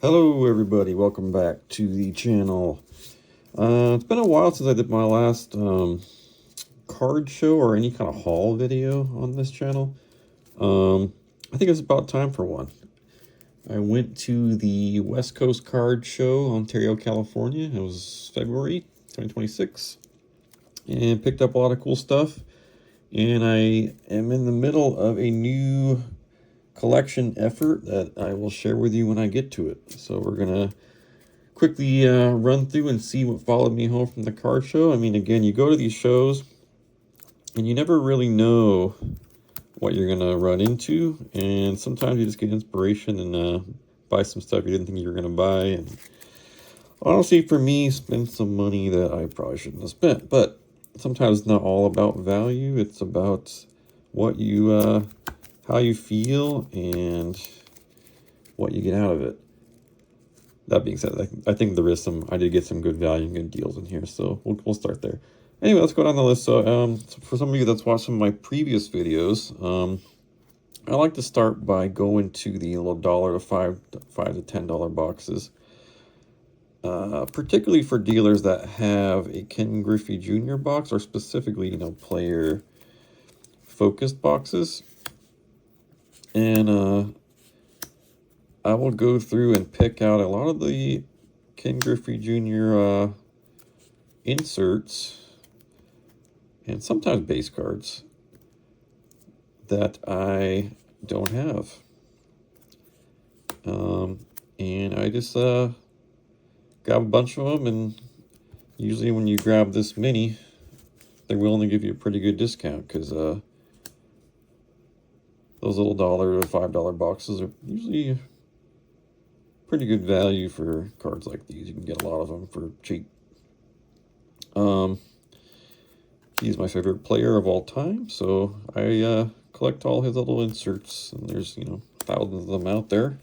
Hello everybody, welcome back to the channel. It's been a while since I did my last card show or any kind of haul video on this channel. I think it's about time for one. I went to the West Coast Card Show, Ontario, California. It was February 2026 and picked up a lot of cool stuff. And I am in the middle of a new collection effort that I will share with you when I get to it. So we're gonna quickly run through and see what followed me home from the card show. I mean, again, you go to these shows and you never really know what you're gonna run into, and sometimes you just get inspiration and buy some stuff you didn't think you were gonna buy. And honestly, for me, spend some money that I probably shouldn't have spent. But sometimes it's not all about value; it's about what you how you feel and what you get out of it. That being said, I think there is I did get some good value and good deals in here, so we'll start there. Anyway, let's go down the list. So, for some of you that's watched some of my previous videos, I like to start by going to the little $1 to $5 to $10 boxes, particularly for dealers that have a Ken Griffey Jr. box, or specifically, player focused boxes. And I will go through and pick out a lot of the Ken Griffey Jr. Inserts and sometimes base cards that I don't have. And I just grab a bunch of them, and usually when you grab this many, they're willing to give you a pretty good discount, because those little $1 to $5 boxes are usually pretty good value for cards like these. You can get a lot of them for cheap. He's my favorite player of all time, so I collect all his little inserts, and there's, thousands of them out there.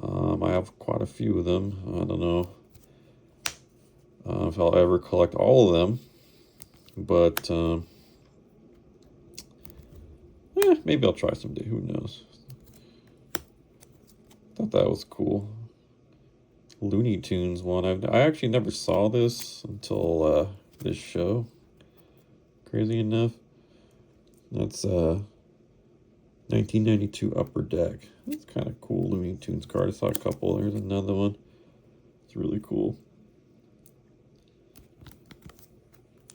I have quite a few of them. I don't know if I'll ever collect all of them, but maybe I'll try someday. Who knows? Thought that was cool. Looney Tunes one. I actually never saw this until this show. Crazy enough. That's 1992 Upper Deck. That's kind of cool. Looney Tunes card. I saw a couple. There's another one. It's really cool.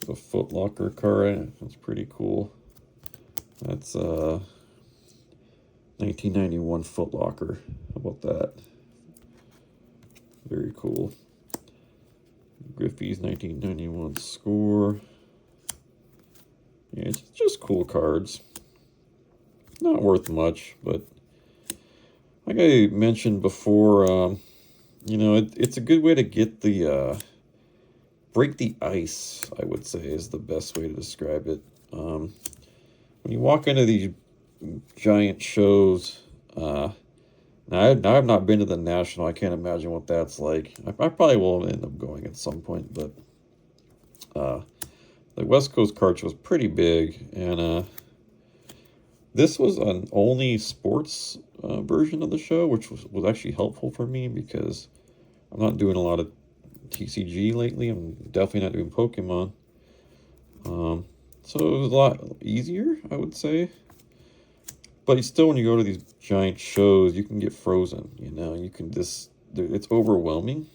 A Foot Locker card. That's pretty cool. That's 1991 Foot Locker. How about that? Very cool. Griffey's 1991 score. Yeah, it's just cool cards. Not worth much, but like I mentioned before, it's a good way to get the break the ice, I would say, is the best way to describe it. When you walk into these giant shows, now I've not been to the National. I can't imagine what that's like. I probably will end up going at some point, but the West Coast card show was pretty big, and this was an only sports version of the show, which was actually helpful for me, because I'm not doing a lot of TCG lately. I'm definitely not doing Pokemon. So it was a lot easier, I would say. But still, when you go to these giant shows, you can get frozen. You can it's overwhelming.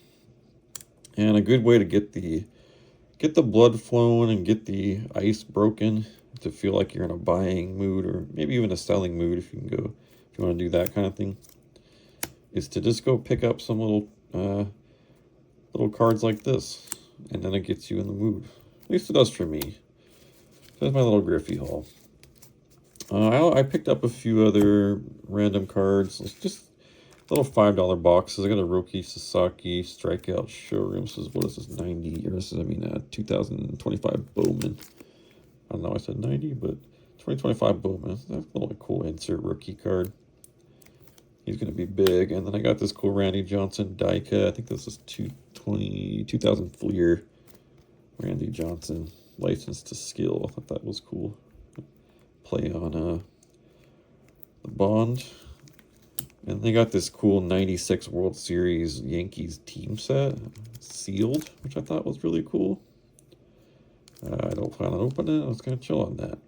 And a good way to get the blood flowing and get the ice broken, to feel like you're in a buying mood, or maybe even a selling mood, if you want to do that kind of thing, is to just go pick up some little cards like this, and then it gets you in the mood. At least it does for me. That's my little Griffey haul. I picked up a few other random cards. It's just little $5 boxes. I got a Roki Sasaki Strikeout Showroom. This is, what is this, 90? Or this is, 2025 Bowman. I don't know, I said 90, but 2025 Bowman. That's a little cool insert rookie card. He's going to be big. And then I got this cool Randy Johnson die cut. I think this is 2000 Fleer Randy Johnson, License to Skill. I thought that was cool. Play on the Bond. And they got this cool 96 World Series Yankees team set sealed, which I thought was really cool. I don't plan on opening it. I was going to chill on that.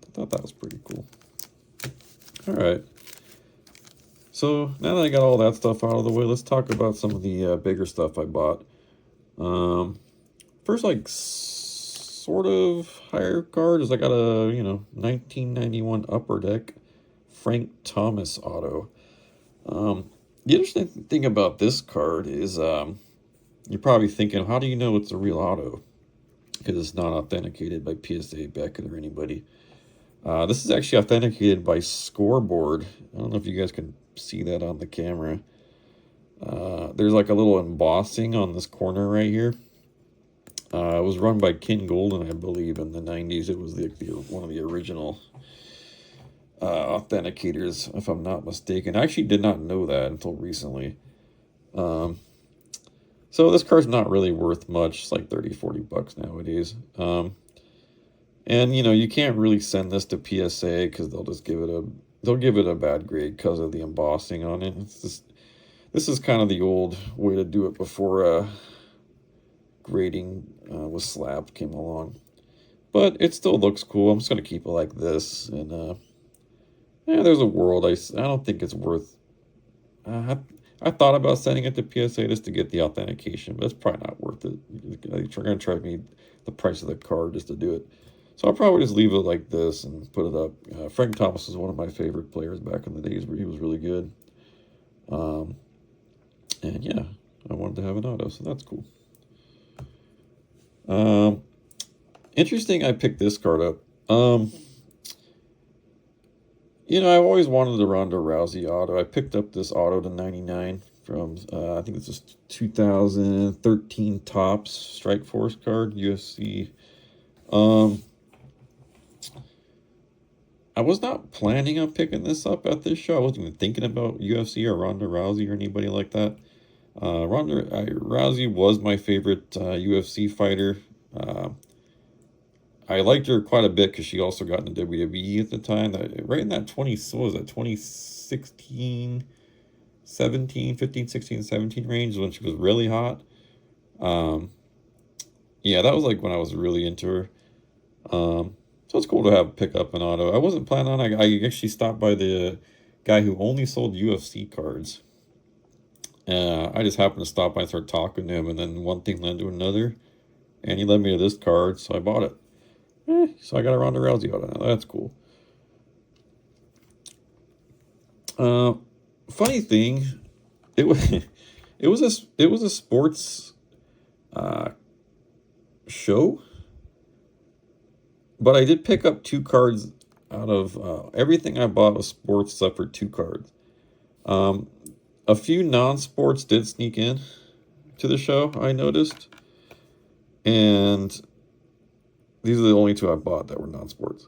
I thought that was pretty cool. All right. So now that I got all that stuff out of the way, let's talk about some of the bigger stuff I bought. First, like, sort of higher card is I got a, 1991 Upper Deck Frank Thomas auto. The interesting thing about this card is you're probably thinking, how do you know it's a real auto? Because it's not authenticated by PSA Beckett or anybody. This is actually authenticated by Scoreboard. I don't know if you guys can see that on the camera. There's like a little embossing on this corner right here. It was run by Ken Golden, I believe, in the 90s. It was one of the original authenticators, if I'm not mistaken. I actually did not know that until recently. So this card's not really worth much. It's like 30, 40 bucks nowadays. And, you can't really send this to PSA because they'll just give it a bad grade because of the embossing on it. This is kind of the old way to do it before grading with slab came along. But it still looks cool. I'm just going to keep it like this. And, yeah, there's a world. I don't think it's worth... I thought about sending it to PSA just to get the authentication, but it's probably not worth it. They're going to charge me the price of the card just to do it. So I'll probably just leave it like this and put it up. Frank Thomas is one of my favorite players back in the days where he was really good. And yeah, I wanted to have an auto, so that's cool. Interesting I picked this card up. I've always wanted the Ronda Rousey auto. I picked up this auto to 99 from, I think this is 2013 Topps Strike Force card, UFC. I was not planning on picking this up at this show. I wasn't even thinking about UFC or Ronda Rousey or anybody like that. Ronda Rousey was my favorite UFC fighter. I liked her quite a bit because she also got into WWE at the time. Right in that 2016, 17, 15, 16, 17 range when she was really hot. Yeah, that was like when I was really into her. So it's cool to pick up an auto. I wasn't planning on it. I actually stopped by the guy who only sold UFC cards. I just happened to stop by and start talking to him, and then one thing led to another, and he led me to this card, so I bought it. So I got a Ronda Rousey auto now. That's cool. Funny thing, it was a sports show, but I did pick up 2 cards out of everything I bought was sports except for 2 cards. A few non-sports did sneak in to the show, I noticed. And these are the only 2 I bought that were non-sports.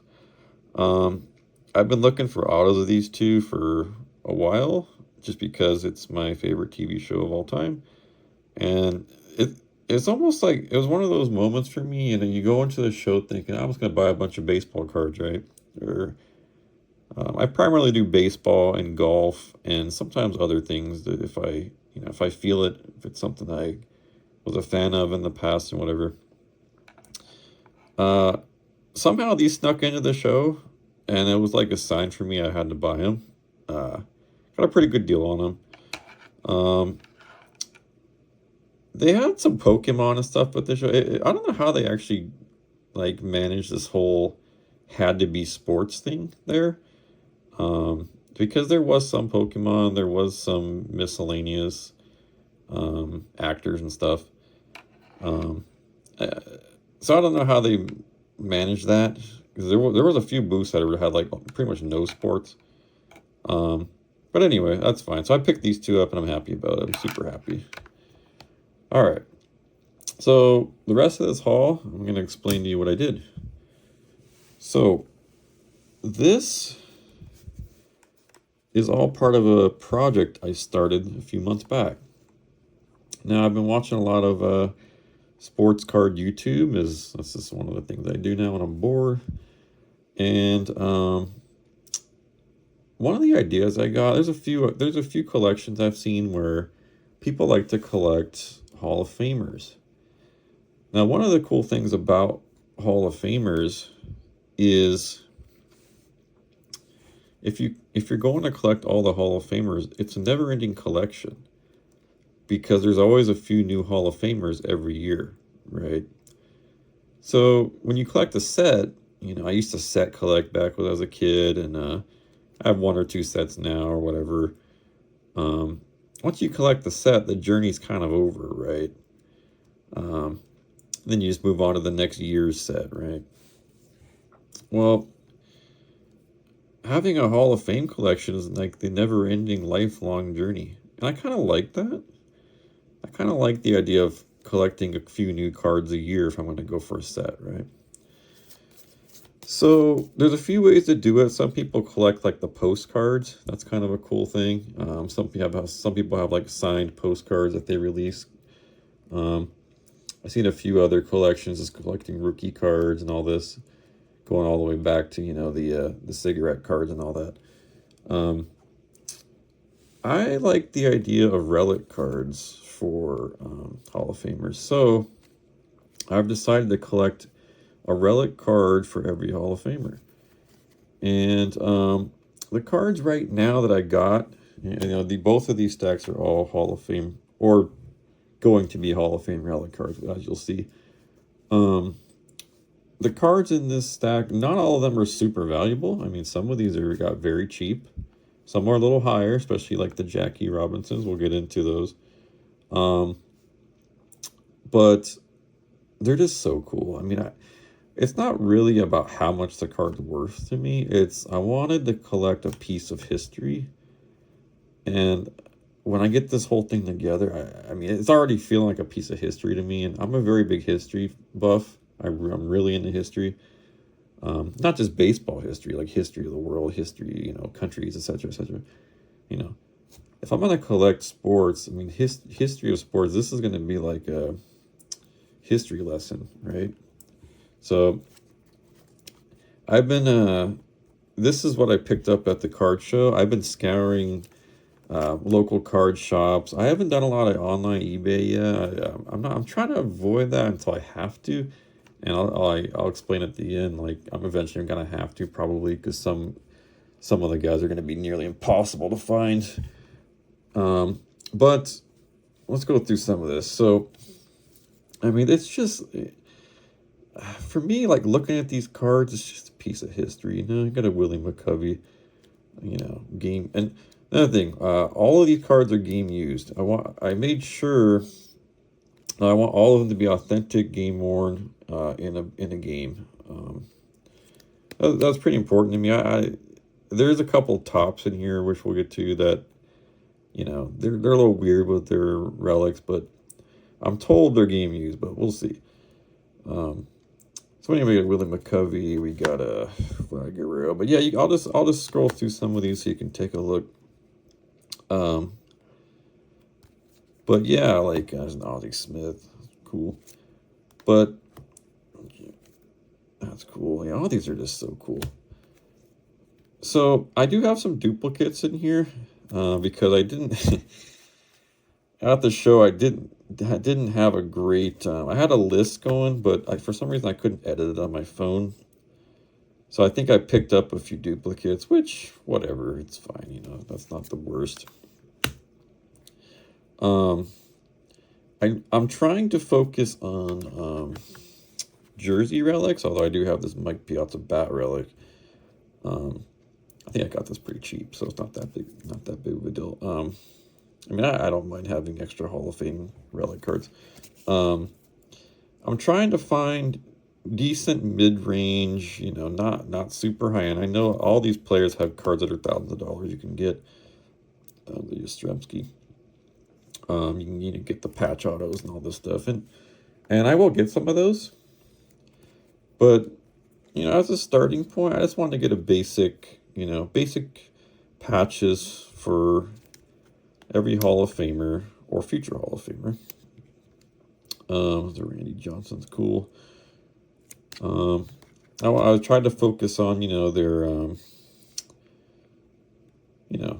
I've been looking for autos of these 2 for a while, just because it's my favorite TV show of all time. And it's almost like, it was one of those moments for me, and then you go into the show thinking, I'm just going to buy a bunch of baseball cards, right? Or I primarily do baseball and golf and sometimes other things that if I feel it, if it's something I was a fan of in the past and whatever. Somehow these snuck into the show, and it was like a sign for me I had to buy them. Got a pretty good deal on them. They had some Pokemon and stuff with the show. I don't know how they actually like managed this whole had to be sports thing there. Because there was some Pokemon, there was some miscellaneous actors and stuff. So I don't know how they managed that, because there was a few booths that had like pretty much no sports. But anyway, that's fine. So I picked these 2 up and I'm happy about it. I'm super happy. All right. So the rest of this haul, I'm going to explain to you what I did. So this is all part of a project I started a few months back. Now, I've been watching a lot of sports card YouTube. That's just one of the things I do now when I'm bored. And one of the ideas I got, there's a few collections I've seen where people like to collect Hall of Famers. Now, one of the cool things about Hall of Famers is if you're going to collect all the Hall of Famers, it's a never-ending collection because there's always a few new Hall of Famers every year, right? So when you collect a set, you know, I used to set collect back when I was a kid, and I have one or two sets now or whatever. Once you collect the set, the journey's kind of over, right? Then you just move on to the next year's set, right? Well, having a Hall of Fame collection is like the never-ending, lifelong journey. And I kind of like that. I kind of like the idea of collecting a few new cards a year if I'm going to go for a set, right? So there's a few ways to do it. Some people collect like the postcards. That's kind of a cool thing. Some people have like signed postcards that they release. I've seen a few other collections just collecting rookie cards and all this, going all the way back to, you know, the cigarette cards and all that. I like the idea of relic cards for Hall of Famers. So I've decided to collect a relic card for every Hall of Famer. And the cards right now that I got, you know, both of these stacks are all Hall of Fame, or going to be Hall of Fame relic cards, as you'll see. The cards in this stack, not all of them are super valuable. I mean, some of these got very cheap. Some are a little higher, especially like the Jackie Robinsons. We'll get into those. But they're just so cool. I mean, it's not really about how much the card's worth to me. I wanted to collect a piece of history. And when I get this whole thing together, I mean, it's already feeling like a piece of history to me. And I'm a very big history buff. I'm really into history. Not just baseball history, like history of the world, history, you know, countries, etc., etc. You know, if I'm going to collect sports, I mean, history of sports, this is going to be like a history lesson, right? So this is what I picked up at the card show. I've been scouring local card shops. I haven't done a lot of online eBay yet. I'm trying to avoid that until I have to. And I'll explain at the end, like, I'm eventually going to have to, probably, because some of the guys are going to be nearly impossible to find. But let's go through some of this. So, I mean, it's just, for me, like, looking at these cards, it's just a piece of history. You know, you got a Willie McCovey, you know, game. And another thing, all of these cards are game used. I made sure I want all of them to be authentic, game worn, in a game. That's pretty important to me. There's a couple tops in here which we'll get to that, you know, they're a little weird with their relics, but I'm told they're game used, but we'll see. So anyway, we got Willie McCovey, we got Guerrero, but yeah, I'll just scroll through some of these so you can take a look. But yeah, like there's an Ozzie Smith, cool. But that's cool. Yeah, all these are just so cool. So I do have some duplicates in here because I didn't at the show. I didn't have a great. I had a list going, but for some reason I couldn't edit it on my phone. So I think I picked up a few duplicates, which whatever, it's fine. You know, that's not the worst. I'm trying to focus on jersey relics, although I do have this Mike Piazza bat relic. I think I got this pretty cheap, so it's not that big of a deal. I mean, I don't mind having extra Hall of Fame relic cards. I'm trying to find decent mid-range, you know, not super high-end. I know all these players have cards that are thousands of dollars you can get. The Yastrzemski. You can get the patch autos and all this stuff, and I will get some of those. But you know, as a starting point, I just wanted to get a basic patches for every Hall of Famer or future Hall of Famer. The Randy Johnson's cool. I tried to focus on, you know, their you know,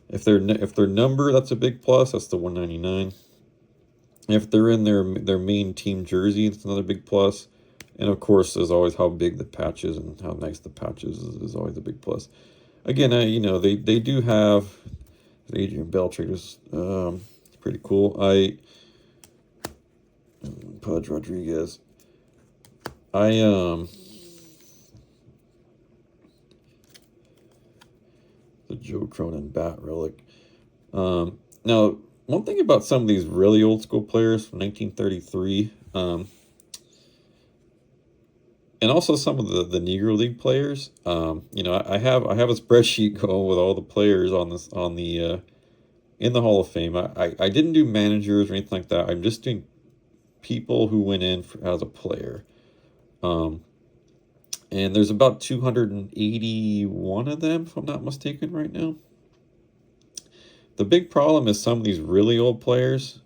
if they're numbered, that's a big plus. That's the 199. If they're in their main team jersey, it's another big plus. And of course, there's always how big the patch is and how nice the patch is always a big plus. Again, you know, they do have Adrian Beltran's pretty cool. Pudge Rodriguez. The Joe Cronin Bat Relic. Now, one thing about some of these really old school players from 1933, and also some of the Negro League players, you know, I have a spreadsheet going with all the players on this in the Hall of Fame. I didn't do managers or anything like that. I'm just doing people who went in as a player. And there's about 281 of them, if I'm not mistaken, right now. The big problem is some of these really old players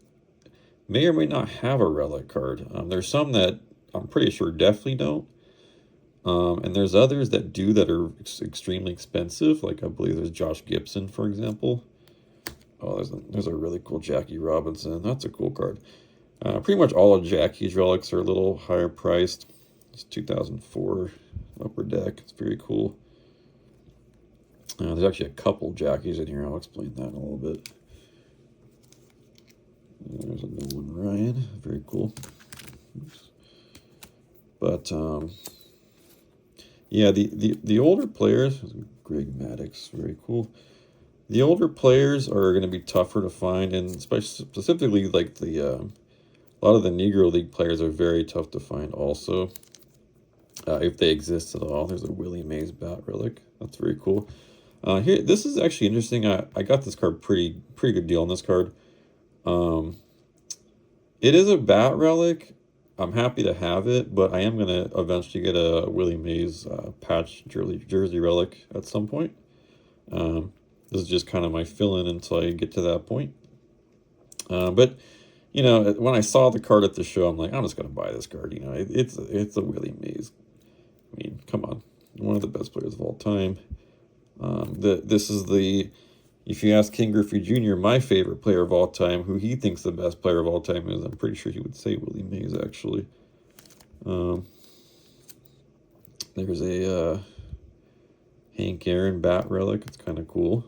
may or may not have a relic card. There's some that I'm pretty sure definitely don't. And there's others that do that are extremely expensive. Like I believe there's Josh Gibson, for example. Oh, there's a really cool Jackie Robinson. That's a cool card. Pretty much all of Jackie's relics are a little higher priced. It's 2004 upper deck. It's very cool. There's actually a couple Jackies in here. I'll explain that in a little bit. There's a new one, Ryan. Very cool. Oops. But yeah, the older players, Greg Maddux, very cool. The older players are going to be tougher to find, and specifically like a lot of the Negro League players are very tough to find also, if they exist at all. There's a Willie Mays Bat Relic. That's very cool. Here, this is actually interesting. I got this card pretty good deal on this card. It is a Bat Relic. I'm happy to have it, but I am going to eventually get a Willie Mays patch jersey relic at some point. This is just kind of my fill-in until I get to that point. But, you know, when I saw the card at the show, I'm like, I'm just going to buy this card. You know, it's a Willie Mays. I mean, come on. One of the best players of all time. This is if you ask King Griffey Jr., my favorite player of all time, who he thinks the best player of all time is, I'm pretty sure he would say Willie Mays, actually. There's a Hank Aaron Bat Relic. It's kind of cool.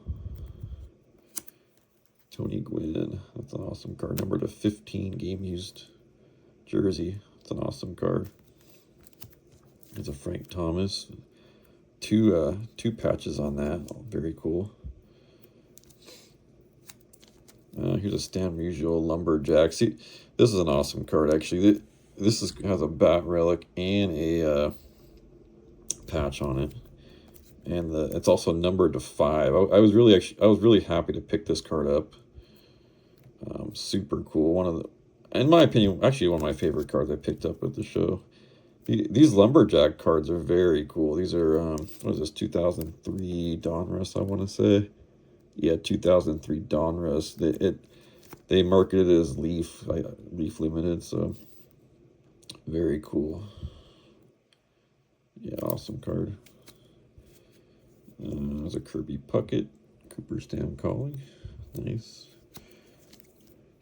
Tony Gwynn. That's an awesome card. Number to 15 game used jersey. It's an awesome card. There's a Frank Thomas. Two patches on that. Oh, very cool. Here's a Stan Musial Lumberjack. See, this is an awesome card, actually. This has a Bat Relic and a patch on it. And it's also numbered to 5. I was really happy to pick this card up. Super cool. In my opinion, actually one of my favorite cards I picked up at the show. These Lumberjack cards are very cool. These are, what is this, 2003 Donruss, I want to say. Yeah, 2003 Donruss. They marketed it as Leaf Limited, so very cool. Yeah, awesome card. There's a Kirby Puckett, Cooperstown Calling. Nice.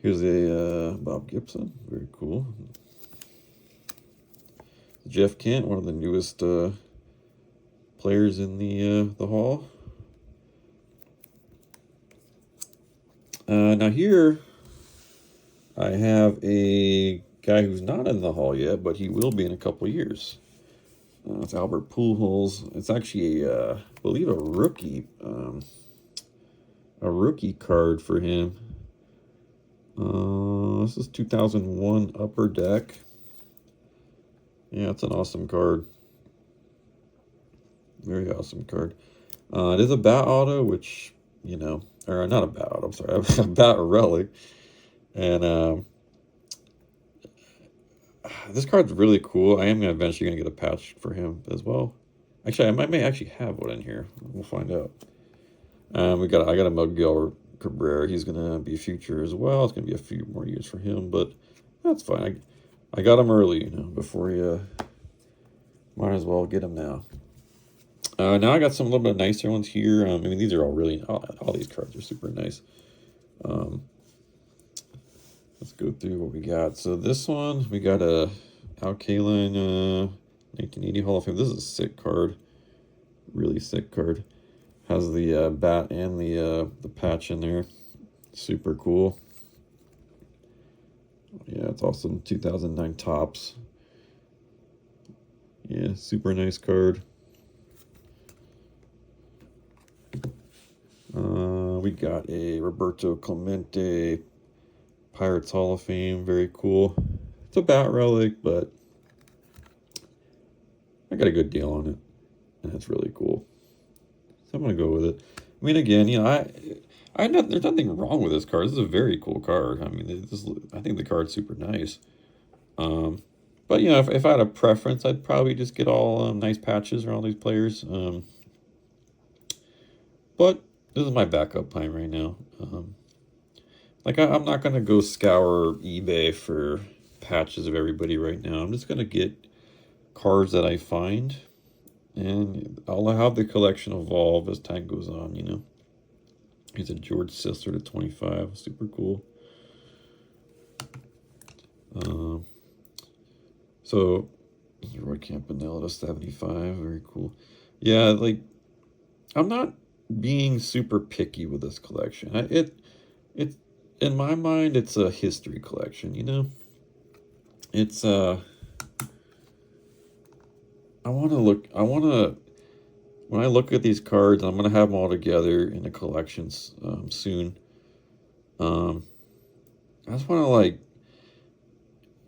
Here's a Bob Gibson. Very cool. Jeff Kent, one of the newest players in the hall. Now here, I have a guy who's not in the hall yet, but he will be in a couple years. It's Albert Pujols. It's actually, I believe, a rookie card for him. This is 2001 Upper Deck. Yeah, it's an awesome card. Very awesome card. It is a Bat Auto, which, you know, or not a Bat Auto, I'm sorry, a Bat Relic. And this card's really cool. I am eventually going to get a patch for him as well. Actually, I may actually have one in here. We'll find out. I got a Miguel Cabrera. He's going to be a future as well. It's going to be a few more years for him, but that's fine. I got him early, you know, before you might as well get him now. Now I got some a little bit nicer ones here. I mean, these are all really, all these cards are super nice. Let's go through what we got. So this one, we got a Al Kaline 1980 Hall of Fame. This is a sick card. Really sick card. Has the bat and the patch in there. Super cool. Yeah, it's awesome. 2009 Topps. Yeah, super nice card. We got a Roberto Clemente Pirates Hall of Fame. Very cool. It's a bat relic, but I got a good deal on it, and it's really cool. So I'm gonna go with it. I mean, again, you know, there's nothing wrong with this card. This is a very cool card. I mean, I think the card's super nice. But you know, if I had a preference, I'd probably just get all nice patches for all these players. But this is my backup plan right now. Like I'm not gonna go scour eBay for patches of everybody right now. I'm just gonna get cards that I find, and I'll have the collection evolve as time goes on. You know, he's a George Sisler to 25, super cool. So Roy Campanella to 75, very cool. Yeah, like I'm not being super picky with this collection. It in my mind, it's a history collection. You know, it's I want to when I look at these cards, I'm gonna have them all together in the collections soon. I just want to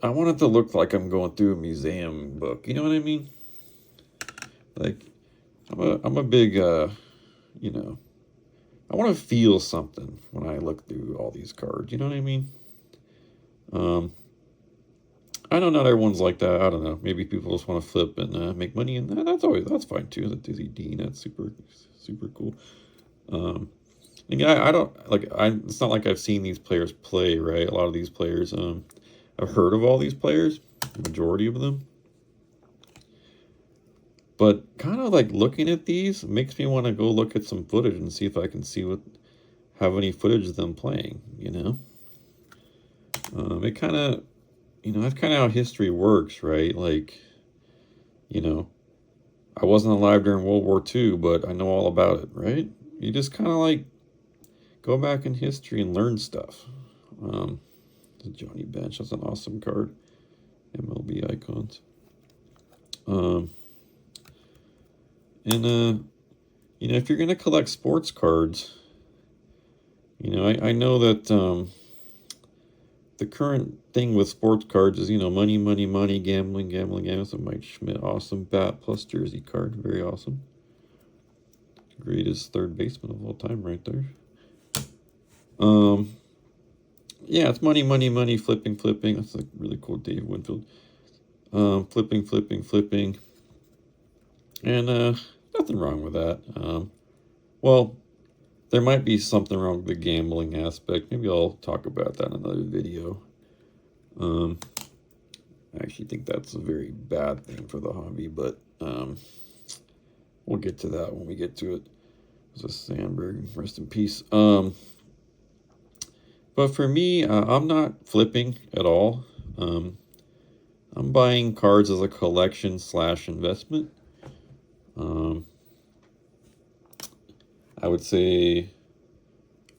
I want it to look like I'm going through a museum book. You know what I mean? Like I'm a big you know, I want to feel something when I look through all these cards. You know what I mean? I know not everyone's like that. I don't know. Maybe people just want to flip and make money, and that's fine too. The Dizzy Dean, that's super cool. Again, I don't it's not like I've seen these players play, right? A lot of these players, I've heard of all these players, the majority of them. But kind of like looking at these makes me want to go look at some footage and see if I can have any footage of them playing, you know? It kind of, you know, that's kind of how history works, right? Like, you know, I wasn't alive during World War II, but I know all about it, right? You just kind of like go back in history and learn stuff. The Johnny Bench, that's an awesome card. MLB icons. You know, if you're going to collect sports cards, you know, I know that the current thing with sports cards is, you know, money, gambling. So Mike Schmidt, awesome bat plus jersey card, very awesome. Greatest third baseman of all time right there. Yeah, it's money, flipping. That's a really cool Dave Winfield. Flipping. And nothing wrong with that. Well, there might be something wrong with the gambling aspect. Maybe I'll talk about that in another video. I actually think that's a very bad thing for the hobby, but we'll get to that when we get to it. It was a Sandberg, rest in peace. But for me, I'm not flipping at all. I'm buying cards as a collection / investment. I would say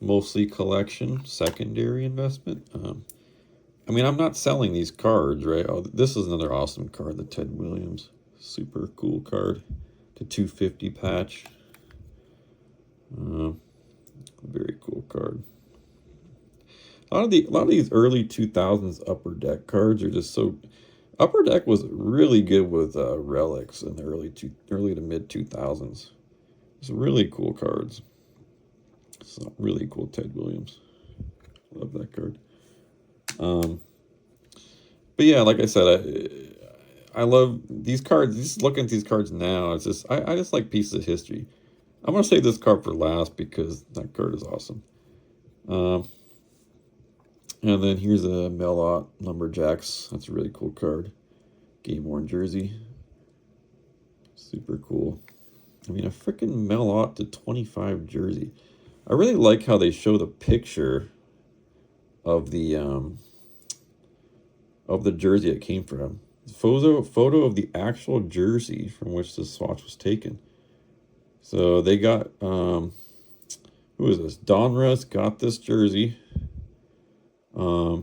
mostly collection, secondary investment. I mean, I'm not selling these cards, right? Oh, this is another awesome card, the Ted Williams. Super cool card. The 250 patch. Very cool card. A lot of these early 2000s Upper Deck cards are just so... Upper Deck was really good with relics in the early to mid 2000s. It's really cool cards. Some really cool Ted Williams. Love that card. But yeah, like I said, I love these cards. Just looking at these cards now, it's just I just like pieces of history. I'm gonna save this card for last because that card is awesome. And then here's a Melot Lumberjacks. That's a really cool card. Game worn jersey. Super cool. I mean, a freaking Melot to 25 jersey. I really like how they show the picture of the jersey it came from. Photo of the actual jersey from which this swatch was taken. So they got who is this? Donruss got this jersey. A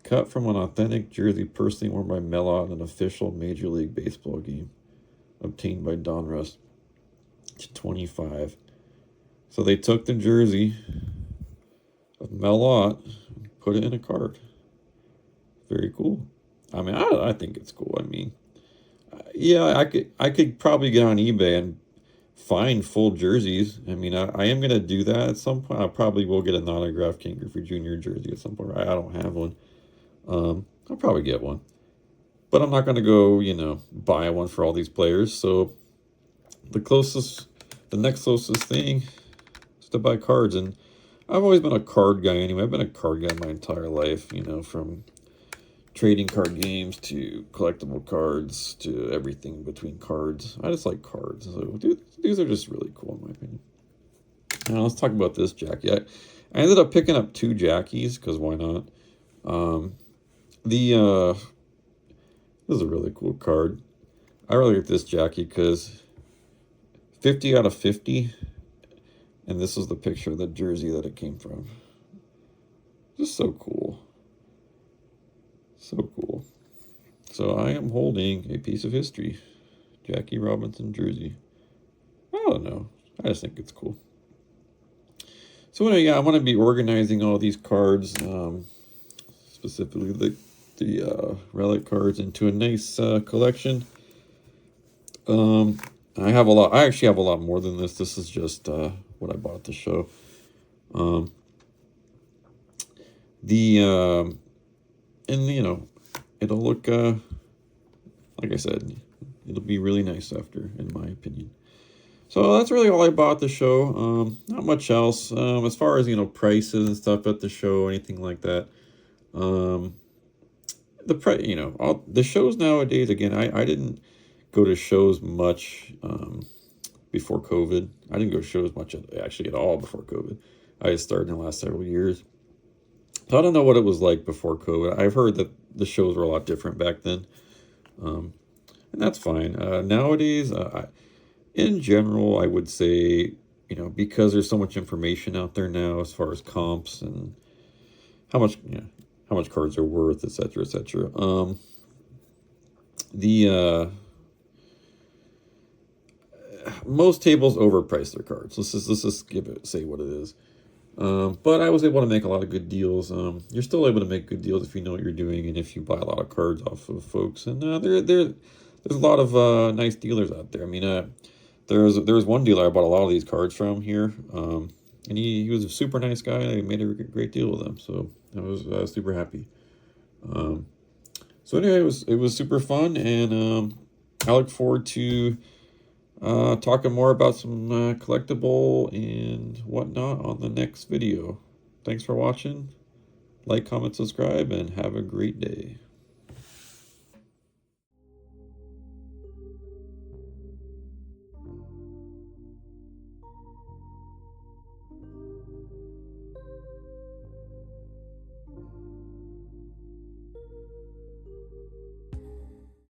cut from an authentic jersey personally worn by Melot in an official Major League Baseball game, obtained by Donruss. 25. So they took the jersey of Melot and put it in a card. Very cool. I mean, I think it's cool. I mean, yeah, I could probably get on eBay and find full jerseys. I mean, I am gonna do that at some point. I probably will get an autographed King Griffey Jr. jersey at some point. I don't have one. I'll probably get one, but I'm not gonna go, you know, buy one for all these players. So the next closest thing is to buy cards, and I've always been a card guy anyway. I've been a card guy my entire life, you know, from trading card games to collectible cards to everything between cards. I just like cards. So these are just really cool in my opinion. Now let's talk about this Jackie. I ended up picking up 2 Jackies because why not? This is a really cool card. I really like this Jackie because 50 out of 50, and this is the picture of the jersey that it came from. Just so cool. So cool. So I am holding a piece of history. Jackie Robinson jersey. I don't know. I just think it's cool. So anyway, yeah, I'm going to be organizing all these cards, specifically the Relic cards, into a nice collection. I have a lot. I actually have a lot more than this. This is just what I bought at the show. And you know, it'll look like I said, it'll be really nice after, in my opinion. So that's really all I bought at the show. Not much else. As far as, you know, prices and stuff at the show, anything like that. You know, all the shows nowadays. Again, I didn't go to shows much before COVID. I didn't go to shows much actually at all before COVID. I just started in the last several years. So I don't know what it was like before COVID. I've heard that the shows were a lot different back then. And that's fine. Nowadays, in general, I would say, you know, because there's so much information out there now as far as comps and how much cards are worth, etc., etc. Most tables overprice their cards. Let's just say what it is. But I was able to make a lot of good deals. You're still able to make good deals if you know what you're doing and if you buy a lot of cards off of folks. And there's a lot of nice dealers out there. I mean, there was one dealer I bought a lot of these cards from here. And he was a super nice guy. I made a great deal with him, so I was super happy. So anyway, it was super fun, and I look forward to talking more about some collectible and whatnot on the next video. Thanks for watching. Like, comment, subscribe, and have a great day.